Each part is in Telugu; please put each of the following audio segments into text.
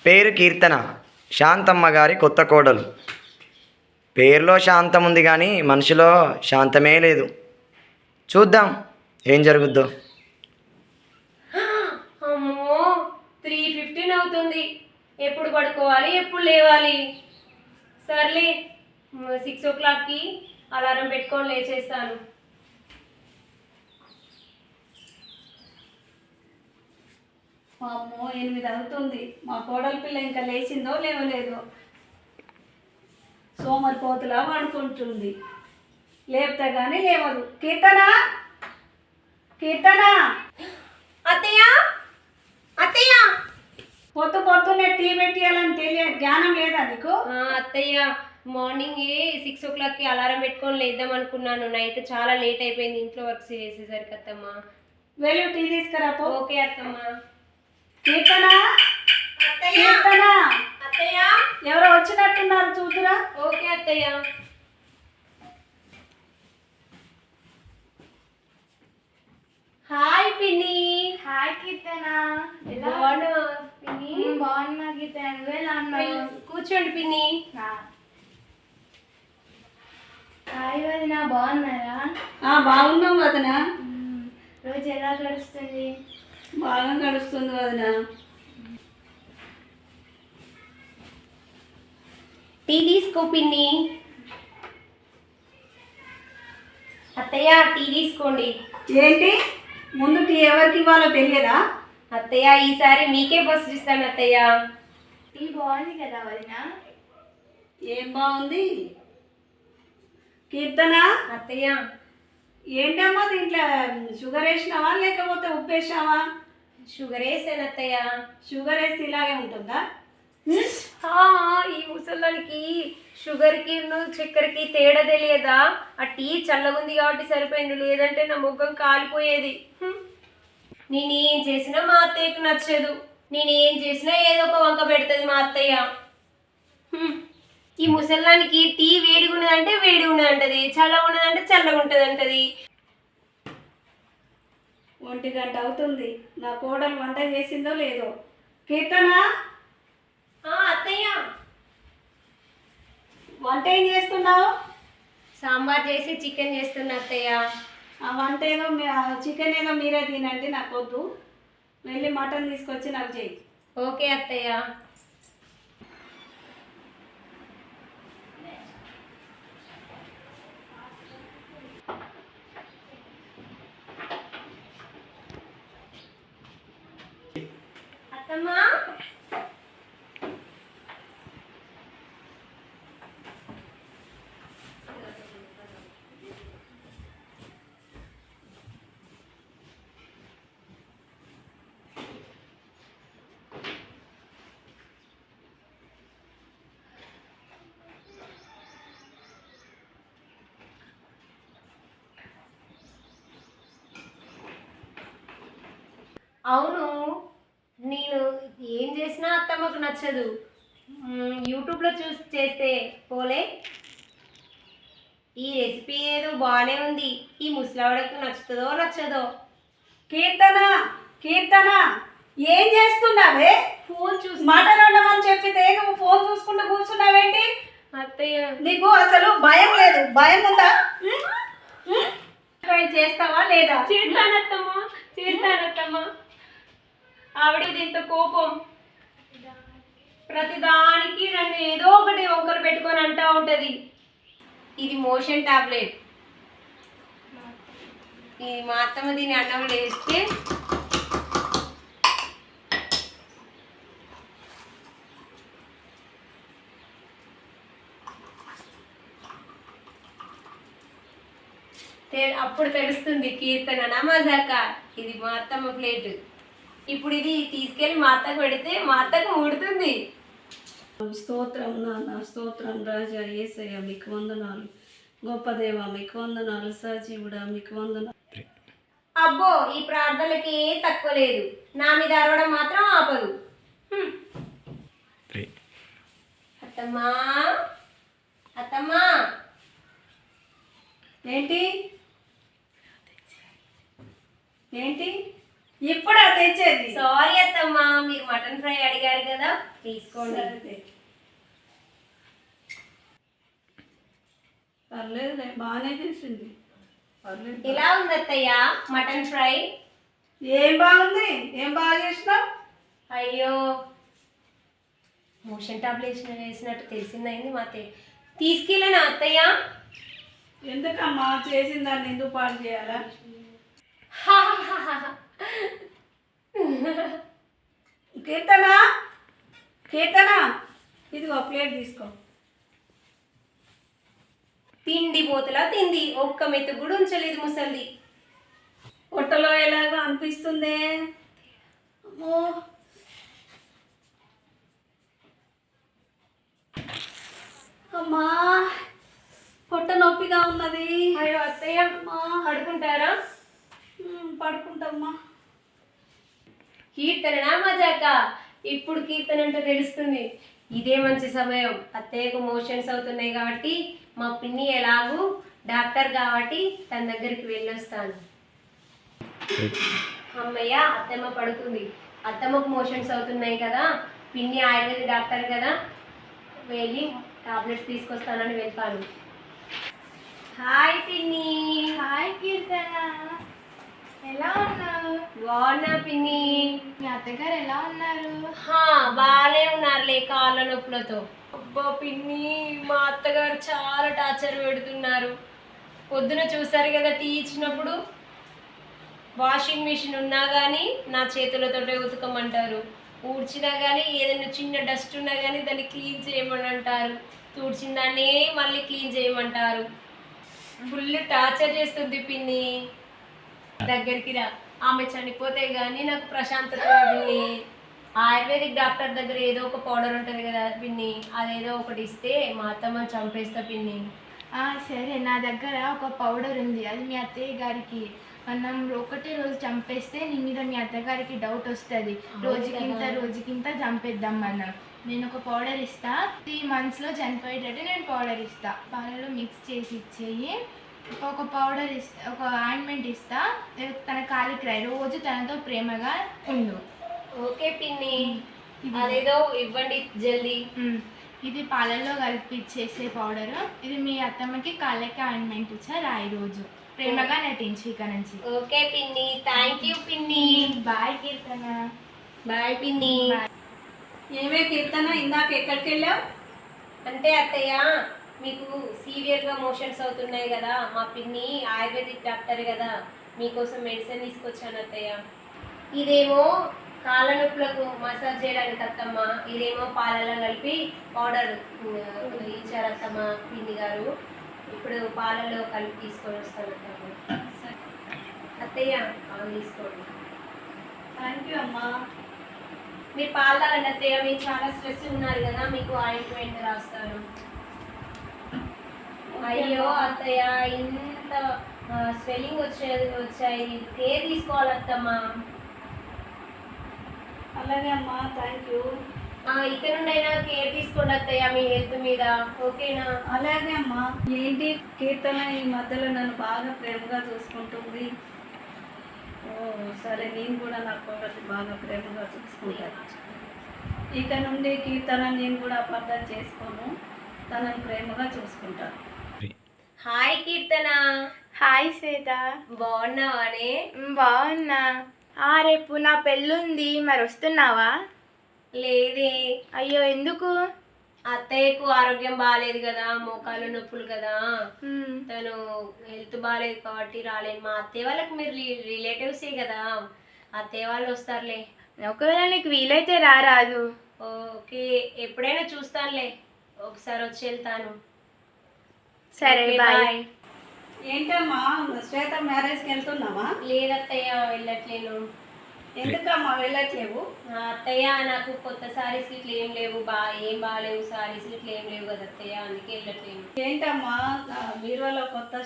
పేరు కీర్తన, శాంతమ్మ గారి కొత్త కోడలు. పేరులో శాంతం ఉంది కానీ మనిషిలో శాంతమే లేదు. చూద్దాం ఏం జరుగుద్దో. అమ్మో 3:15 అవుతుంది. ఎప్పుడు పడుకోవాలి, ఎప్పుడు లేవాలి? సర్లే 6 o'clockకి అలారం పెట్టుకొని లేచేస్తాను. అమ్మో 8 అవుతుంది. మా కోడలి పిల్ల ఇంకా లేచిందో లేవలేదో. సోమరిపోతులా పడుకుంటుంది. లేపుతా కానీ లేవదు. కీర్తన, కీర్తన, అత్తయ్య అత్తయ్య పొద్దున్నే టీ పెట్టియాలని జ్ఞానం లేదా నీకు? అత్తయ్య మార్నింగ్ 6 o'clockకి అలారం పెట్టుకొని లేద్దాం అనుకున్నాను. నైట్ చాలా లేట్ అయిపోయింది ఇంట్లో వర్క్ చేసేసరికి. అత్తమ్మ వెళ్ళు టీ తీసుకురాపో. ఓకే అత్తమ్మ. కీర్తన, అత్తయ్య కీర్తన, అత్తయ్య ఎవరో వచ్చినట్టున్నారు చూదురా. ఓకే అత్తయ్య. హాయ్ పిన్ని. హాయ్ కీర్తన, బాగున్నావా పిన్ని? బాగున్నా కీర్తన, నువ్వెలా ఉన్నావు? కూర్చోండి పిన్ని. హాయ్ వదిన, బాగున్నారా? బాగున్నాం వదన. రోజు ఎలా గడుస్తుంది? బాగా గడుస్తుంది వదన. టీ తీసుకో పిన్ని. అత్తయ్య టీ తీసుకోండి. ఏంటి ముందు టీ ఎవరికి ఇవ్వాలో తెలియదా? అత్తయ్య ఈసారి మీకే ఫస్ట్ ఇస్తాను అత్తయ్య. టీ బాగుంది కదా వదిన? ఏం బాగుంది కీర్తన? అత్తయ్య ఏంటమ్మా దీంట్లో షుగర్ వేసినావా లేకపోతే ఉప్పు వేసావా? షుగర్ వేసాను అత్తయ్య. షుగర్ వేస్తే ఇలాగే ఉంటుందా? ఈ ముసలానికి షుగర్కి చక్కెరకి తేడా తెలియదా? ఆ టీ చల్లగుంది కాబట్టి సరిపోయింది, లేదంటే నా ముఖం కాలిపోయేది. నేను ఏం చేసినా మా అత్తయ్యకు నచ్చదు. నేను ఏం చేసినా ఏదో ఒక వంక పెడుతుంది మా అత్తయ్య. ఈ ముసలానికి టీ వేడిగా ఉన్నదంటే వేడిగా ఉన్నదంటది, చల్లగా ఉన్నదంటే చల్లగా ఉంటుంది అంటది. 1 గంట అవుతుంది. నా కోడలు వంట చేసిందో లేదో. కీర్తన, అత్తయ్య వంట ఏం చేస్తున్నావు? సాంబార్ చేసి చికెన్ చేస్తున్నా అత్తయ్య. ఆ వంట ఏదో చికెన్ ఏదో మీరే తినండి, నాకు వద్దు. వెళ్ళి మటన్ తీసుకొచ్చి నాకు చెయ్యి. ఓకే అత్తయ్య. అత్తమ్మా, అవును నేను ఏం చేసినా అత్తమ్మకు నచ్చదు. యూట్యూబ్లో చూసి చేస్తే పోలే. ఈ రెసిపీ ఏదో బాగానే ఉంది, ఈ ముసలావిడకు నచ్చుతుందో నచ్చదో. కీర్తన, కీర్తన, ఏం చేస్తున్నావే? ఫోన్ చూసి మటన్ వండమని చెప్పితే నువ్వు ఫోన్ చూసుకుంటూ కూర్చున్నావేంటి? అత్తయ్య నీకు అసలు భయం లేదు? భయం ఉందా? చేస్తావా లేదా? చేస్తానత్తమ్మా, చేస్తానత్తమ్మా. ఆవిడ దీంతో కోపం. ప్రతిదానికి నన్ను ఏదో ఒకటి వంకలు పెట్టుకొని అంటా ఉంటది. ఇది మోషన్ టాబ్లెట్. ఇది మా అత్తమ్మ దీన్ని అన్నంలో వేస్తే అప్పుడు తెలుస్తుంది కీర్తన మజాక. ఇది మా అత్తమ్మ ప్లేట్. ఇప్పుడు ఇది తీసుకెళ్ళి మా అత్తకు పెడితే మా అత్తకు ముడుతుంది. స్తోత్రం నాన్న, స్తోత్రం రాజా యేసయ్య, మీకు వందనాలు. గొప్ప దేవ మీకు వందనాలు. సజీవుడా మీకు వందనాలు. అబ్బో ఈ ప్రార్థనలకి ఏం తక్కువ లేదు. నా మీద అరవడం మాత్రం ఆపదు. అత్తమ్మా, అత్తమ్మా. ఏంటి ఏంటి ఇప్పుడా తెచ్చేది? సారీ అత్తమ్మా, మీరు మటన్ ఫ్రై అడిగారు కదా, తీసుకోండి. సరే. పర్లేదులే, బాగానే చేసింది. పర్లేదు. ఎలా ఉంది అత్తయ్య మటన్ ఫ్రై? ఏం బాగుంది, ఏం బాగా చేసినావు? అయ్యో, మోషన్ టాబ్లెట్ వేసినట్టు తెలిసిందైంది మా అత్తయ్య. తీసుకెళ్ళనా అత్తయ్య? ఎందుకమ్మా చేసిన దాన్ని ఎందుకు పాడు చేయాలా? కీర్తన, కీర్తన, ఇదిగో ప్లేట్ తీసుకో. తిండి పోతులా తింది, ఒక్క మెత్తు కూడా ఉంచలేదు ముసల్ది. పొట్టలో ఎలాగో అనిపిస్తుంది. అమ్మో, అమ్మా పొట్ట నొప్పిగా ఉన్నది. అయ్యో అత్తయ్య, పడుకుంటారా? పడుకుంటామ్మా. కీర్తననా మజాక? ఇప్పుడు కీర్తన అంటే తెలుస్తుంది. ఇదే మంచి సమయం, అత్తయ్యకు మోషన్స్ అవుతున్నాయి కాబట్టి మా పిన్ని ఎలాగూ డాక్టర్ కాబట్టి తన దగ్గరికి వెళ్ళొస్తాను. అమ్మయ్య, అత్తమ్మ పడుకుంది. అత్తమ్మకు మోషన్స్ అవుతున్నాయి కదా, పిన్ని ఆయుర్వేద డాక్టర్ కదా, వెళ్ళి టాబ్లెట్స్ తీసుకొస్తానని వెళ్తాను. హాయ్ పిన్ని. హాయ్ కీర్తన, ఎలా ఉన్నావు? బాగున్నా పిన్ని. మీ అత్తగారు ఎలా ఉన్నారు? బాగానే ఉన్నారులే, కాళ్ళ నొప్పులతో. అబ్బా పిన్ని, మా అత్తగారు చాలా టార్చర్ పెడుతున్నారు. పొద్దున చూసారు కదా టీ ఇచ్చినప్పుడు, వాషింగ్ మిషన్ ఉన్నా కానీ నా చేతులతోటే ఉతకమంటారు. ఊడ్చినా కానీ ఏదైనా చిన్న డస్ట్ ఉన్నా కానీ దాన్ని క్లీన్ చేయమని అంటారు. తుడిచిన దాన్ని మళ్ళీ క్లీన్ చేయమంటారు. ఫుల్ టార్చర్ చేస్తుంది పిన్ని. దగ్గరికి రా, ఆమె చనిపోతే కానీ నాకు ప్రశాంతత పిన్ని. ఆయుర్వేదిక్ డాక్టర్ దగ్గర ఏదో ఒక పౌడర్ ఉంటుంది కదా పిన్ని, అదేదో ఒకటి ఇస్తే మా అత్తమ్మని చంపేస్తా పిన్ని. సరే, నా దగ్గర ఒక పౌడర్ ఉంది, అది మీ అత్తయ్య గారికి మనం ఒకటే రోజు చంపేస్తే నీ మీద మీ అత్తగారికి డౌట్ వస్తుంది. రోజుకింత చంపేద్దాం మనం. నేను ఒక పౌడర్ ఇస్తా, 3 monthsలో చనిపోయేటట్టు నేను పౌడర్ ఇస్తా. పాలలో మిక్స్ చేసి ఇచ్చేయి. ఒక పౌడర్ ఇస్తా, ఒక ఆయింట్మెంట్ ఇస్తా, తన కాలికి రాయి. రోజు తనతో ప్రేమగా ఉండు. ఓకే పిన్ని, అదేదో ఇవ్వండి జల్దీ. ఇది పాలల్లో కలిపి ఇచ్చేసే పౌడరు. ఇది మీ అత్తమ్మకి కాళ్ళకి ఆయింట్మెంట్ ఇచ్చా, రాయి. రోజు ప్రేమగా నటించి ఇక నుంచి. ఓకే పిన్ని, థ్యాంక్ యూ పిన్ని. బాయ్ కీర్తన. బాయ్ పిన్ని. ఏమే కీర్తన, ఇందాక ఎక్కడికి వెళ్ళావు? అంటే అత్తయ్య, మీకు సీవియర్గా మోషన్స్ అవుతున్నాయి కదా, మా పిన్ని ఆయుర్వేదిక్ డాక్టర్ కదా, మీకోసం మెడిసిన్ తీసుకొచ్చాను అత్తయ్య. ఇదేమో కాళ్ళ నొప్పులకు మసాజ్ చేయడానికి అత్తమ్మ, ఇదేమో పాలలో కలిపి పౌడర్ ఇచ్చారు అత్తమ్మ పిన్ని గారు. ఇప్పుడు పాలలో కలిపి తీసుకొని వస్తాను అత్తమ్మ. అత్తయ్య పాలు తీసుకోండి. థ్యాంక్ యూ అమ్మా. మీరు పాలు తాగండి అత్తయ్య, మీరు చాలా స్ట్రెస్ ఉన్నారు కదా, మీకు ఆయింట్మెంట్ రాస్తాను. అయ్యో అత్తయ్య, ఇంత స్వెల్లింగ్ వచ్చాయి, కేర్ తీసుకోవాలి అత్తమ్మ. అలాగే అమ్మా, థ్యాంక్ యూ. ఇక్కడ నుండి అయినా కేర్ తీసుకోండి అత్తయ్య మీ హెల్త్ మీద, ఓకేనా? అలాగే అమ్మా. ఏంటి కీర్తన ఈ మధ్యలో నన్ను బాగా ప్రేమగా చూసుకుంటుంది. ఓ సరే, నేను కూడా నా కోడలిని బాగా ప్రేమగా చూసుకుంటాను. ఇక నుండి కీర్తన నేను కూడా అపార్థం చేసుకోను, తనని ప్రేమగా చూసుకుంటాను. హాయ్ కీర్తన. హాయ్ శ్వేత. బాగున్నావానే? బాగున్నా. రేపు నా పెళ్ళుంది, మరి వస్తున్నావా? లేదే. అయ్యో, ఎందుకు? అత్తయ్యకు ఆరోగ్యం బాగాలేదు కదా, మోకాలు నొప్పులు కదా, తను హెల్త్ బాగాలేదు కాబట్టి రాలేను. మా అత్తయ్య వాళ్ళకి మీరు రిలేటివ్సే కదా, అత్తయ్య వాళ్ళు వస్తారులే. ఒకవేళ నీకు వీలైతే రారాదు. ఓకే, ఎప్పుడైనా చూస్తానులే, ఒకసారి వచ్చి వెళ్తాను. సరే, బాయ్. ఏంటమ్మా, శ్వేత మ్యారేజ్కి వెళ్తున్నావా? లేదత్తయ్య, వెళ్ళట్లేను. ఎందుకమ్మా వెళ్ళట్లేవు? అత్తయ్య, నాకు కొత్త సారీస్ ఇట్లా ఏం లేవు, ఏం బాగాలేవు సారీస్ ఇట్లా ఏం లేవు కదా అత్తయ్య, అందుకే వెళ్ళట్లేను. ఏంటమ్మా, బీరువాలో కొత్త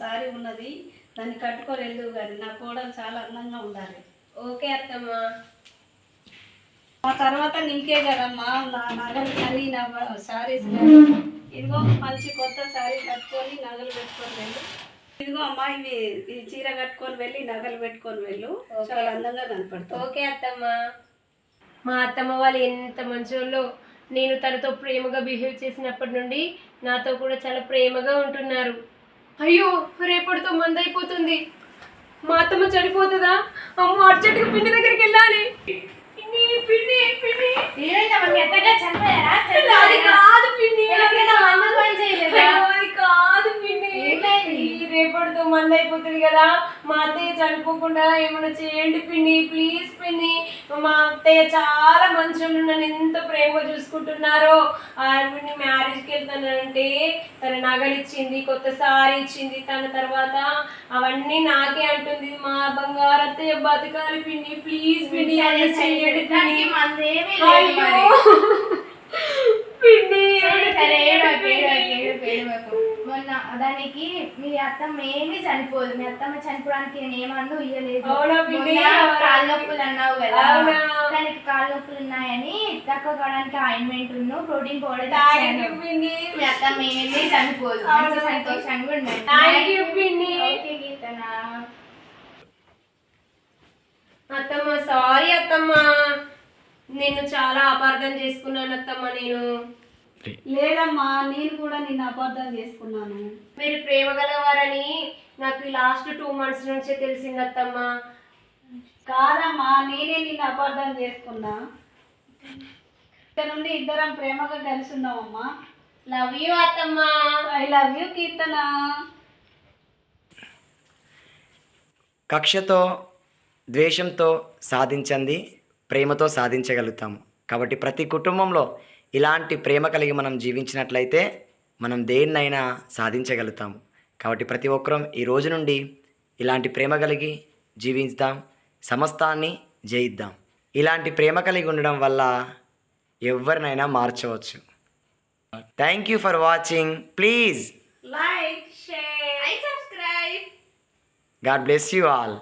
సారీ ఉన్నది, దాన్ని కట్టుకొని వెళ్ళు కానీ నా కోడలు చాలా అందంగా ఉండాలి. ఓకే అత్తమ్మ. ఆ తర్వాత నీకే కదమ్మా, నా నగలు కానీ నా సారీస్ ఇదిగో మంచి కొత్త సారీ కట్టుకొని నగలు పెట్టుకొని వెళ్ళు. ఇదిగో అమ్మా ఇవి ఈ చీర కట్టుకొని వెళ్ళి నగలు పెట్టుకొని వెళ్ళు, చాలా అందంగా కనపడతావు. ఓకే అత్తమ్మ. మా అత్తమ్మ వాళ్ళు ఎంత మంచోళ్ళో. నేను తనతో ప్రేమగా బిహేవ్ చేసినప్పటి నుండి నాతో కూడా చాలా ప్రేమగా ఉంటున్నారు. అయ్యో రేపటితో మందైపోతుంది. మా అత్తమ్మ చనిపోతుందా? అమ్మో అర్జెంటుగా పిండి దగ్గరికి వెళ్ళాలి. పిన్ని పిన్ని పిన్ని అది కాదు పిన్ని, అది కాదు పిన్ని. ఈ రేపటితో మంది అయిపోతుంది కదా, మా అత్తయ్య చనిపోకుండా ఏమైనా చేయండి పిన్ని, ప్లీజ్ పిన్ని. మా అత్తయ్య చాలా మంచోళ్ళు, నన్ను ఎంత ప్రేమగా చూసుకుంటున్నారో. పిన్ని మ్యారేజ్కి వెళ్తానంటే తన నగలు ఇచ్చింది, కొత్త సారీ ఇచ్చింది. తన తర్వాత అవన్నీ నాకే అంటుంది. మా బంగారు అత్తయ్య బతకాలి పిన్ని, ప్లీజ్ పిన్ని చేయండి పిన్ని. పిన్ని మొన్న దానికి మీ అత్తమ్మ ఏమీ చనిపోదు. మీ అత్తమ్మ చనిపోవడానికి నేను ఏమన్నా ఇయ్యలేదు. అవునా పిన్ని? కాళ్ళ నొప్పులు అన్నావు కదా, అవునా? దానికి కాళ్ళ నొప్పులు ఉన్నాయని తక్కువ కావడానికి ఆయింట్మెంట్ ప్రోటీన్ పౌడర్ పిన్ని. మీ అత్తమ్మ ఏమీ చనిపోదు. మంచి సంతోషంగా ఉండండి. థ్యాంక్ యూ పిన్ని. ఓకే కీర్తన. అత్తమ్మ సారీ అత్తమ్మ, నేను చాలా అపార్థం చేసుకున్నాను అత్తమ్మ. నేను లేదమ్మా, నేను కూడా నిన్ను అపార్థం చేసుకున్నాను. మీరు ప్రేమ గలవారని నాకు లాస్ట్ 2 months నుంచే తెలిసింది అత్తమ్మ. కాదమ్మా, నేనే నిన్ను అపార్థం చేసుకున్నా. ఇక్కడ నుండి ఇద్దరం ప్రేమగా కలిసి ఉన్నామమ్మా. లవ్ యూ అత్తమ్మ. ఐ లవ్ యూ కీర్తన. కక్షతో ద్వేషంతో సాధించింది ప్రేమతో సాధించగలుగుతాము. కాబట్టి ప్రతి కుటుంబంలో ఇలాంటి ప్రేమ కలిగి మనం జీవించినట్లయితే మనం దేన్నైనా సాధించగలుగుతాము. కాబట్టి ప్రతి ఒక్కరం ఈ రోజు నుండి ఇలాంటి ప్రేమ కలిగి జీవిస్తాం, సమస్తాన్ని జయిద్దాం. ఇలాంటి ప్రేమ కలిగి ఉండడం వల్ల ఎవరినైనా మార్చవచ్చు. Thank you for watching. Please like, share, subscribe. God bless you all.